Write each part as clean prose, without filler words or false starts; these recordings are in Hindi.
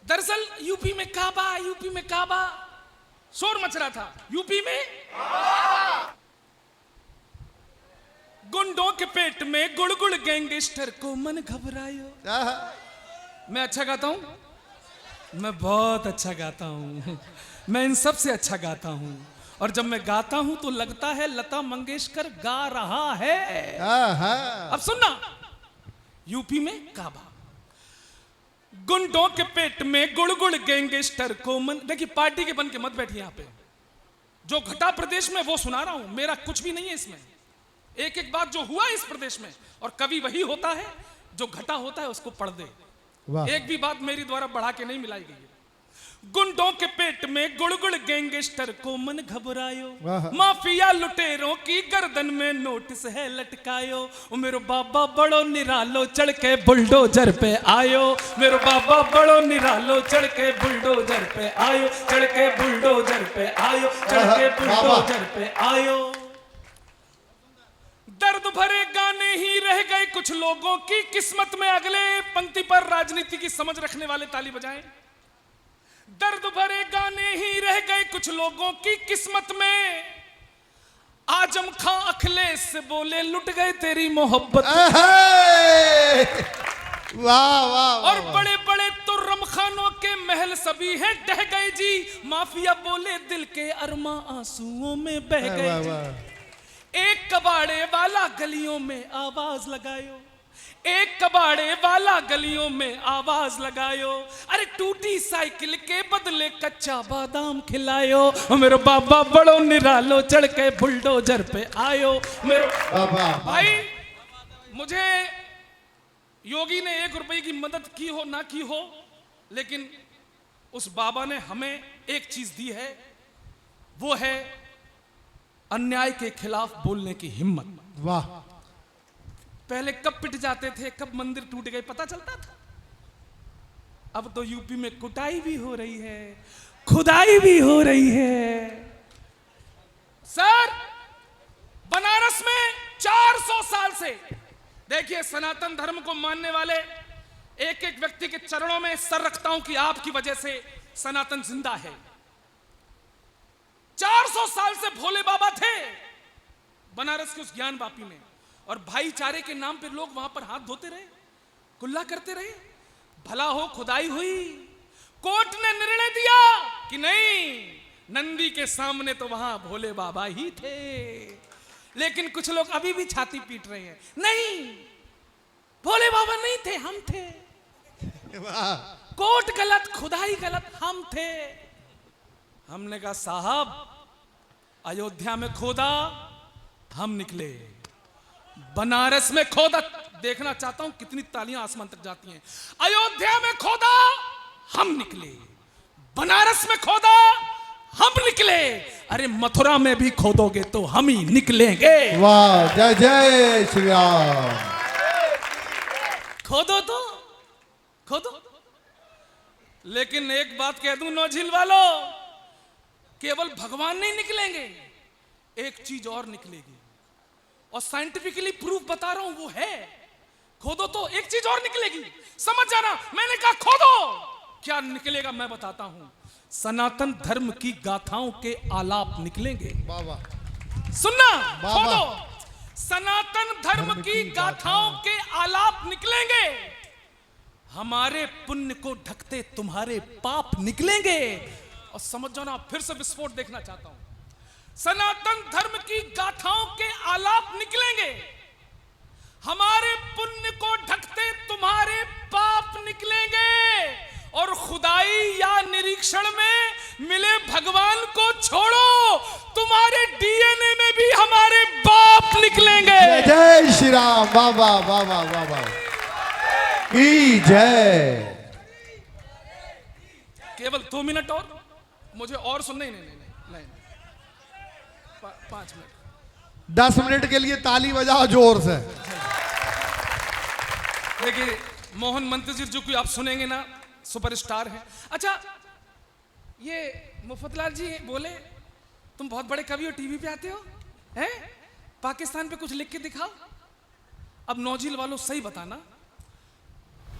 दरअसल यूपी में काबा शोर मच रहा था। यूपी में गुंडों के पेट में गुड़गुड़ गैंगस्टर को मन घबरायो। मैं अच्छा गाता हूं, मैं बहुत अच्छा गाता हूं, मैं इन सब से अच्छा गाता हूं। और जब मैं गाता हूं तो लगता है लता मंगेशकर गा रहा है। अब सुनना, यूपी में काबा, गुंडों के पेट में गुड़गुड़ गैंगस्टर को मन। देखिए पार्टी के बन के मत बैठिए यहां पे, जो घटा प्रदेश में वो सुना रहा हूं, मेरा कुछ भी नहीं है इसमें। एक एक बात जो हुआ इस प्रदेश में, और कवि वही होता है जो घटा होता है उसको पढ़ दे। एक भी बात मेरी द्वारा बढ़ा के नहीं मिलाई गई है। गुंडों के पेट में गुड़गुड़ गैंगस्टर को मन घबरायो, माफिया लुटेरों की गर्दन में नोटिस है लटकायो। मेरो बाबा बड़ो निरालो चढ़ के बुलडोजर पे आयो, मेरो बाबा बड़ो निरालो चढ़ के बुलडोजर पे आयो, चढ़ के बुलडोजर पे आयो, चढ़ के बुलडोजर पे आयो। दर्द भरे गाने ही रह गए कुछ लोगों की किस्मत में। अगले पंक्ति पर राजनीति की समझ रखने वाले ताली बजाएं। दर्द भरे गाने ही रह गए कुछ लोगों की किस्मत में। आजम खां अखिलेश से बोले लुट गए तेरी मोहब्बत। वाह वाह। और बड़े बड़े तुर्रम खानों के महल सभी हैं ढह गए जी। माफिया बोले दिल के अरमा आंसुओं में बह गए जी। एक कबाड़े वाला गलियों में आवाज लगायो, एक कबाड़े वाला गलियों में आवाज लगायो। अरे टूटी साइकिल के बदले कच्चा बादाम खिलायो। मेरे बाबा बड़ो निरालो चढ़ के बुलडोजर पे आयो। मेरे बाबा भाई, मुझे योगी ने 1 रुपए की मदद की हो ना की हो, लेकिन उस बाबा ने हमें एक चीज दी है, वो है अन्याय के खिलाफ बोलने की हिम्मत। वाह। पहले कब पिट जाते थे, कब मंदिर टूट गए पता चलता था। अब तो यूपी में कुटाई भी हो रही है, खुदाई भी हो रही है। सर, बनारस में 400 साल से, देखिए सनातन धर्म को मानने वाले एक एक व्यक्ति के चरणों में सर रखता हूं कि आपकी वजह से सनातन जिंदा है। 400 साल से भोले बाबा थे बनारस के उस ज्ञान वापी में, और भाईचारे के नाम पे लोग वहां पर हाथ धोते रहे, कुल्ला करते रहे। भला हो खुदाई हुई, कोर्ट ने निर्णय दिया कि नहीं, नंदी के सामने तो वहां भोले बाबा ही थे। लेकिन कुछ लोग अभी भी छाती पीट रहे हैं, नहीं भोले बाबा नहीं थे, हम थे। कोर्ट गलत, खुदाई गलत, हम थे। हमने कहा साहब, अयोध्या में खोदा, हम निकले। बनारस में खोदा, देखना चाहता हूं कितनी तालियां आसमान तक जाती हैं। अयोध्या में खोदा, हम निकले। बनारस में खोदा, हम निकले। अरे मथुरा में भी खोदोगे तो हम ही निकलेंगे। वाह, जय जय श्री राम। खोदो तो खोदो, लेकिन एक बात कह दूं नौझील वालों, केवल भगवान नहीं निकलेंगे, एक चीज और निकलेगी, और साइंटिफिकली प्रूफ बता रहा हूं वो है। खोदो तो एक चीज और निकलेगी, समझ जाना। मैंने कहा खोदो, क्या निकलेगा मैं बताता हूं। सनातन धर्म की गाथाओं के आलाप निकलेंगे। बाबा सुनना, खोदो, सनातन धर्म की गाथाओं के आलाप निकलेंगे। हमारे पुण्य को ढकते तुम्हारे पाप निकलेंगे। और समझ जाना, फिर से विस्फोट देखना चाहता हूं। सनातन धर्म की गाथाओं के आलाप निकलेंगे। हमारे पुण्य को ढकते तुम्हारे पाप निकलेंगे। और खुदाई या निरीक्षण में मिले भगवान को छोड़ो, तुम्हारे डीएनए में भी हमारे बाप निकलेंगे। जय श्री राम। बाबा बाबा बाबा की जय। केवल 2 मिनट और मुझे और सुनने। नहीं 5 मिनट। 10 मिनट के लिए ताली बजाओ जोर से। देखिए मोहन मंत्री जी को आप सुनेंगे ना, सुपरस्टार हैं। अच्छा, ये मुफ्तलाल जी बोले तुम बहुत बड़े कवि हो, टीवी पे आते हो, हैं? पाकिस्तान पे कुछ लिख के दिखाओ। अब नौजील वालों सही बताना,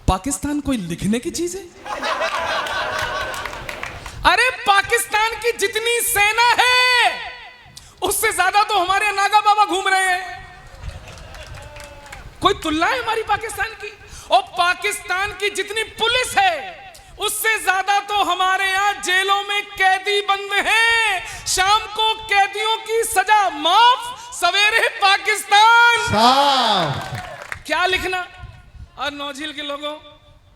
पाकिस्तान कोई लिखने की चीज है? अरे पाकिस्तान की जितनी सेना है उससे ज्यादा तो हमारे नागा बाबा घूम रहे हैं। कोई तुलना है हमारी पाकिस्तान की? और पाकिस्तान की जितनी पुलिस है उससे ज्यादा तो हमारे यहां जेलों में कैदी बंद हैं। शाम को कैदियों की सजा माफ, सवेरे पाकिस्तान साफ। क्या लिखना। और नौझील के लोगों,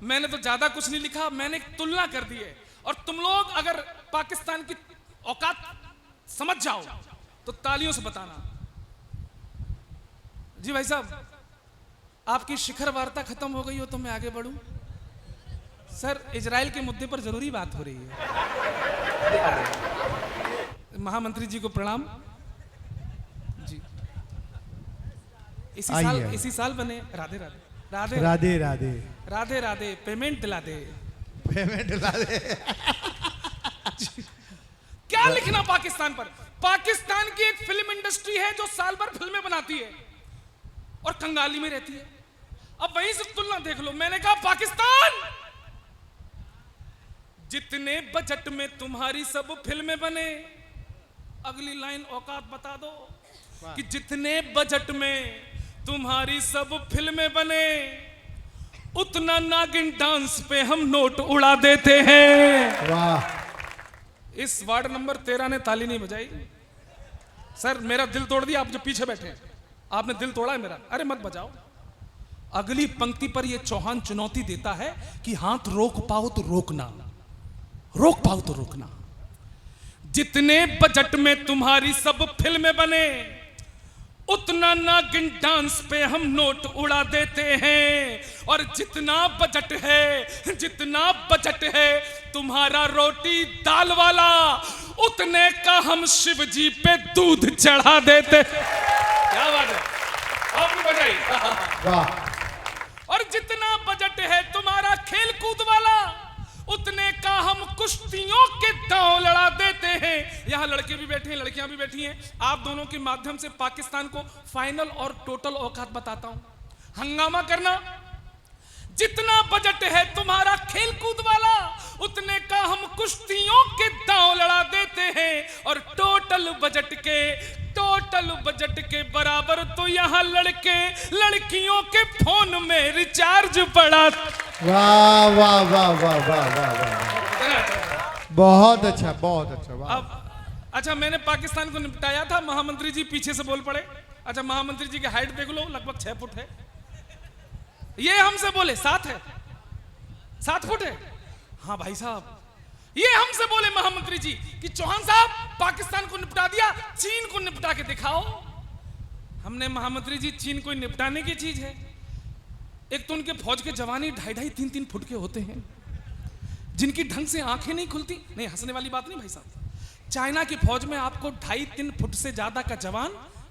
मैंने तो ज्यादा कुछ नहीं लिखा, मैंने एक तुलना कर दी है। और तुम लोग अगर पाकिस्तान की औकात समझ जाओ तो तालियों से बताना। जी भाई साहब, आपकी शिखर वार्ता खत्म हो गई हो तो मैं आगे बढ़ूं? सर, इजराइल के मुद्दे पर जरूरी बात हो रही है। महामंत्री जी को प्रणाम जी। इसी साल बने। राधे राधे राधे राधे राधे राधे राधे। पेमेंट दिला दे, पेमेंट दिला दे। क्या लिखना पाकिस्तान पर? पाकिस्तान की एक फिल्म इंडस्ट्री है जो साल भर फिल्में बनाती है और कंगाली में रहती है। अब वहीं से तुलना देख लो। मैंने कहा पाकिस्तान, जितने बजट में तुम्हारी सब फिल्में बने, अगली लाइन औकात बता दो कि जितने बजट में तुम्हारी सब फिल्में बने उतना नागिन डांस पे हम नोट उड़ा देते हैं। वाह। इस वार्ड नंबर 13 ने ताली नहीं बजाई। सर, मेरा दिल तोड़ दिया। आप जो पीछे बैठे हैं, आपने दिल तोड़ा है मेरा। अरे मत बजाओ। अगली पंक्ति पर यह चौहान चुनौती देता है कि हाथ रोक पाओ तो रोकना, रोक पाओ तो रोकना। जितने बजट में तुम्हारी सब फिल्में बने उतना नागिन डांस पे हम नोट उड़ा देते हैं। और जितना बजट है तुम्हारा रोटी दाल वाला, उतने का हम शिव जी पे दूध चढ़ा देते। क्या बात है, आपने बजाई। वाह। और जितना बजट है तुम्हारा खेल कूद वाला, उतने का हम कुश्तियों के दांव लड़ा देते हैं। यहां लड़के भी बैठे हैं, लड़कियां भी बैठी हैं। आप दोनों के माध्यम से पाकिस्तान को फाइनल और टोटल औकात बताता हूं। हंगामा करना। जितना बजट है तुम्हारा खेल कूद वाला, उतने का हम कुश्तियों के दांव लड़ा देते हैं। और टोटल बजट के बराबर तो यहां लड़के लड़कियों के फोन में रिचार्ज पड़ा। वाह वाह वाह वाह वाह वाह वाह। बहुत अच्छा, बहुत अच्छा। वाह। अब अच्छा, मैंने पाकिस्तान को निपटाया था, महामंत्री जी पीछे से बोल पड़े। अच्छा, महामंत्री जी की हाइट देख लो, लगभग 6 फुट है। ये हमसे बोले 7 है, 7 फुट है। हाँ भाई साहब, ये हमसे बोले महामंत्री जी कि चौहान साहब पाकिस्तान को निपटा दिया, चीन को निपटा के दिखाओ। हमने महामंत्री जी, चीन को निपटाने की चीज है। एक तो उनके फौज के जवान ही 2.5, 3 फुट के होते हैं, जिनकी ढंग से आंखें नहीं खुलती। नहीं, हंसने वाली बात नहीं भाई साहब। चाइना की फौज में आपको 2.5-3 फुट से ज्यादा का जवान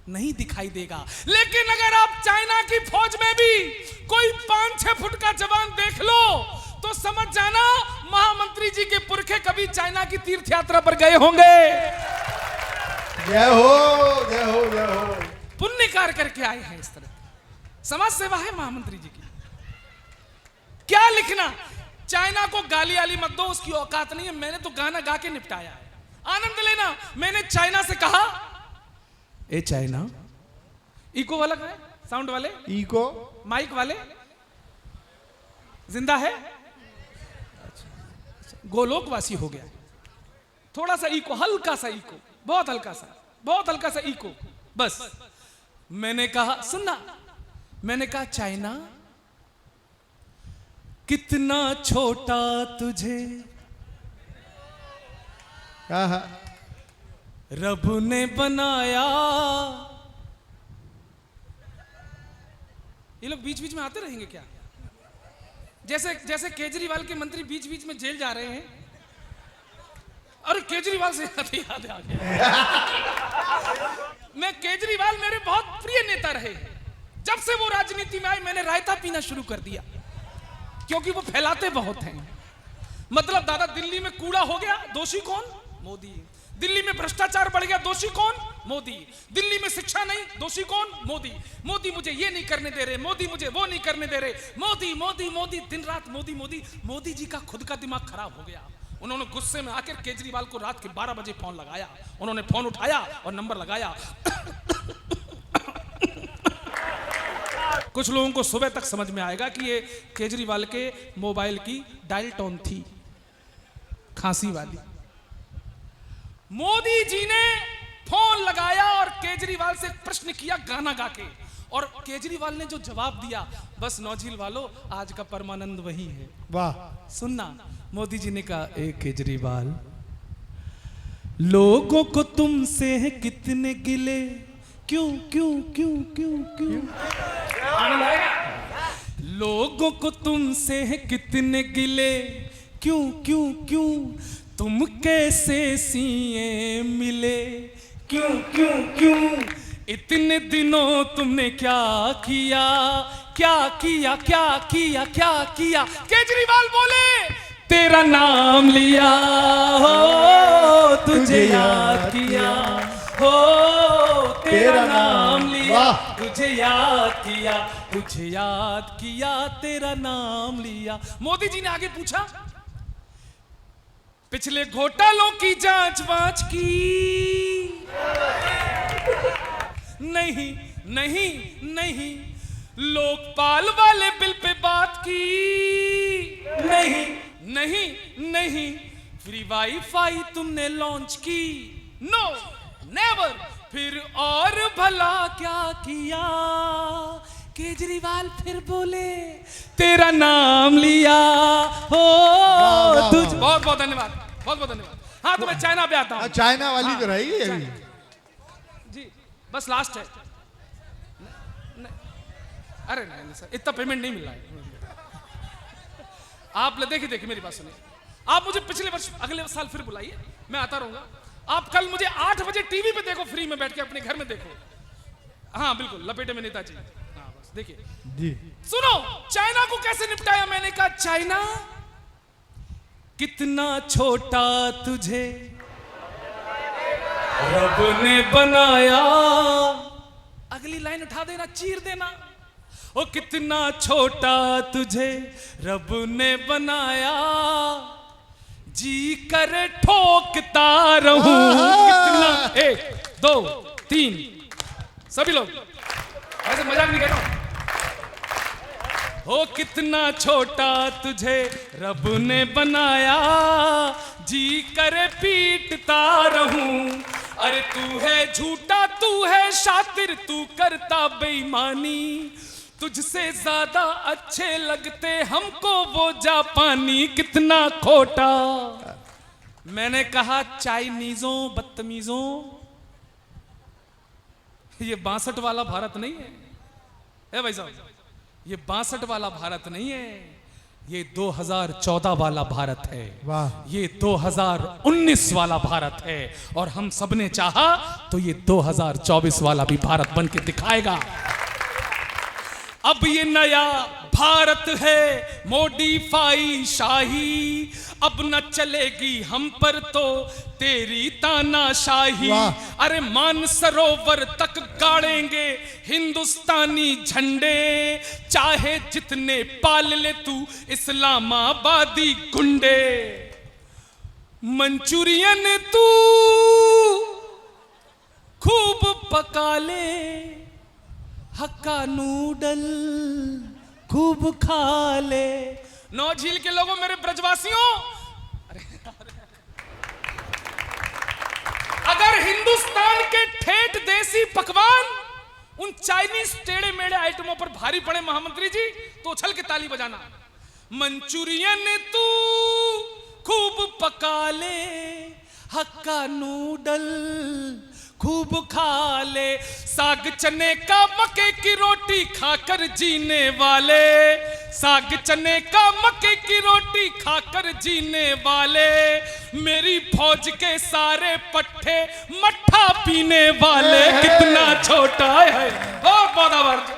नहीं दिखाई देगा। लेकिन अगर आप चाइना की फौज में भी कोई 5-6 फुट का जवान देख लो तो समझ जाना महामंत्री जी के पुरखे कभी चाइना की तीर्थ यात्रा पर गए होंगे। जय हो, जय हो, जय हो। पुण्य कार्य करके आए हैं। इस तरह समाज सेवा है महामंत्री जी की। क्या लिखना? चाइना को गाली आली मत दो, उसकी औकात नहीं है। मैंने तो गाना गा के निपटाया है, आनंद लेना। मैंने चाइना से कहा, ए चाइना, इको वाला है, साउंड वाले, इको माइक वाले जिंदा है? गोलोकवासी हो गया। थोड़ा सा इको, हल्का सा इको, बहुत हल्का सा इको, बस। मैंने कहा, सुनना, मैंने कहा चाइना कितना छोटा तुझे रब ने बनाया। ये लोग बीच बीच में आते रहेंगे क्या? जैसे केजरीवाल के मंत्री बीच बीच में जेल जा रहे हैं। अरे केजरीवाल से याद आ गया। मैं केजरीवाल मेरे बहुत प्रिय नेता रहे। जब से वो राजनीति में आए मैंने रायता पीना शुरू कर दिया, क्योंकि वो फैलाते बहुत हैं। मतलब दादा, दिल्ली में कूड़ा हो गया, दोषी कौन? मोदी। दिल्ली में भ्रष्टाचार बढ़ गया, दोषी कौन? मोदी। दिल्ली में शिक्षा नहीं, दोषी कौन? मोदी। मोदी मुझे ये नहीं करने दे रहे, मोदी मुझे वो नहीं करने दे रहे, मोदी मोदी मोदी, दिन रात मोदी मोदी। मोदी जी का खुद का दिमाग खराब हो गया। उन्होंने गुस्से में आकर केजरीवाल को रात के 12 बजे फोन लगाया। उन्होंने फोन उठाया और नंबर लगाया। कुछ लोगों को सुबह तक समझ में आएगा कि ये केजरीवाल के मोबाइल की डायल टोन थी, खांसी वाली। मोदी जी ने फोन लगाया और केजरीवाल से प्रश्न किया गाना गा के, और केजरीवाल ने जो जवाब दिया, बस नौझील वालों, आज का परमानंद वही है। वाह। सुनना, मोदी जी ने कहा, ए केजरीवाल, लोगों को तुमसे है कितने गिले, क्यों क्यों क्यों क्यों क्यों, लोगों को तुमसे है कितने गिले, क्यों क्यों क्यों, तुम कैसे सीए मिले, क्यों क्यों क्यों, इतने दिनों तुमने क्या किया, क्या किया क्या किया क्या किया। केजरीवाल बोले, तेरा नाम लिया हो, तुझे याद किया हो, तेरा नाम लिया, तुझे याद किया, तुझे याद किया, तेरा नाम लिया। मोदी जी ने आगे पूछा, पिछले घोटालों की जांच वांच की, नहीं नहीं नहीं, लोकपाल वाले बिल पे बात की, नहीं नहीं नहीं, फ्री वाईफाई तुमने लॉन्च की, नो नेवर, फिर और भला क्या किया। केजरीवाल फिर बोले, तेरा नाम लिया हो, तुझ। बहुत बहुत धन्यवाद, बहुत बहुत धन्यवाद। हाँ, तो मैं चाइना पे आता हूँ। चाइना वाली तो रहेगी अभी जी, बस लास्ट है। अरे नहीं सर, इतना पेमेंट नहीं मिल रहा है। आप देखिए मेरी बात सुनिए, आप मुझे पिछले वर्ष अगले साल फिर बुलाइए, मैं आता रहूंगा। आप कल मुझे 8 बजे टीवी पे देखो, फ्री में बैठ के अपने घर में देखो। हाँ बिल्कुल, लपेटे में नेताजी। हाँ बस देखिए जी। सुनो, चाइना को कैसे निपटाया। मैंने कहा, चाइना कितना छोटा तुझे रब ने बनाया। अगली लाइन उठा देना, चीर देना। ओ कितना छोटा तुझे रब ने बनाया, जी करे ठोकता रहूं। कितना, 1 2 3, सभी लोग ऐसे मजाक नहीं कर रहा हूं। हो कितना छोटा तुझे रब ने बनाया, जी करे पीटता रहूं। अरे तू है झूठा, तू है शातिर, तू करता बेईमानी, तुझसे ज्यादा अच्छे लगते हमको वो जापानी। कितना खोटा। मैंने कहा, चाइनीजों बदतमीजों, ये 62 वाला भारत नहीं है भाई साहब, ये 62 वाला भारत नहीं है, ये 2014 वाला भारत है। वाह। ये 2019 वाला भारत है, और हम सबने चाहा तो ये 2024 वाला भी भारत बन के दिखाएगा। अब ये नया भारत है, मॉडिफाई शाही, अब न चलेगी हम पर तो तेरी तानाशाही। अरे मानसरोवर तक गाड़ेंगे हिंदुस्तानी झंडे, चाहे जितने पाल ले तू इस्लामाबादी गुंडे। मंचूरियन तू खूब पका ले, हक्का नूडल खूब खा ले। नौझील के लोगों, मेरे ब्रजवासियों, अगर हिंदुस्तान के ठेठ देसी पकवान उन चाइनीज टेढ़े मेढ़े आइटमों पर भारी पड़े महामंत्री जी, तो उछल के ताली बजाना। मंचूरियन तू खूब पका ले, हक्का नूडल खूब खा ले, साग चने का मक्के की रोटी खाकर जीने वाले, साग चने का मक्के की रोटी खाकर जीने वाले, मेरी फौज के सारे पट्टे मट्ठा पीने वाले। कितना छोटा है, बहुत बहुत आभार।